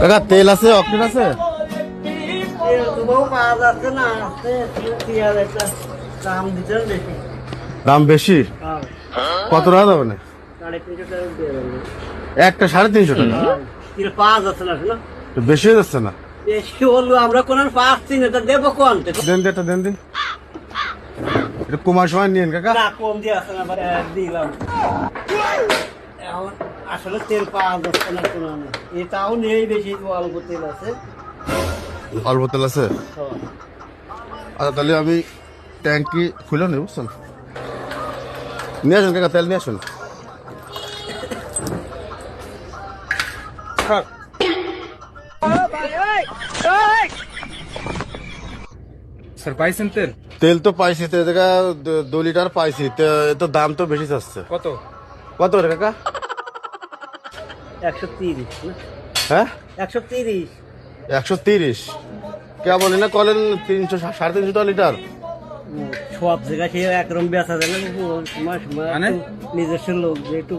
কাকা তেল আছে, অক্টেন আছে? দাম বেশি? কত টাকা যাবে না? একটা 350 টাকা। বেশি হয়ে যাচ্ছে না? আমরা কোন পাচ্ছি না, দেবো কোন দেন এটা দেন দিন, এটা কমার সময় নিন কাকা। কম দিয়ে আসে না, দিলাম। আসলে তেল পাওয়া যাচ্ছে না কোনো, এটাও নেই, বেশি অল্প তেল আছে। অল্প তেল আছে? আচ্ছা তাহলে আমি ট্যাঙ্কি খুলে নেই, বুঝছেন? নিয়ে আসুন কাকা, তেল নিয়ে আসুন। স্যার পাইছেন তেল? তেল তো পাইছি, তো দেখা 2 লিটার পাইছি, তো দাম তো বেশি চাচ্ছে। কত? কত রে কাকা? 130 না? হ্যাঁ 130। 130 কে বলি না, কলেন 300 350 টাকা লিটার। সব জায়গায় সে একরকম বেচা যায় না, সময় সময় মানে? নিজস্ব লোক যে একটু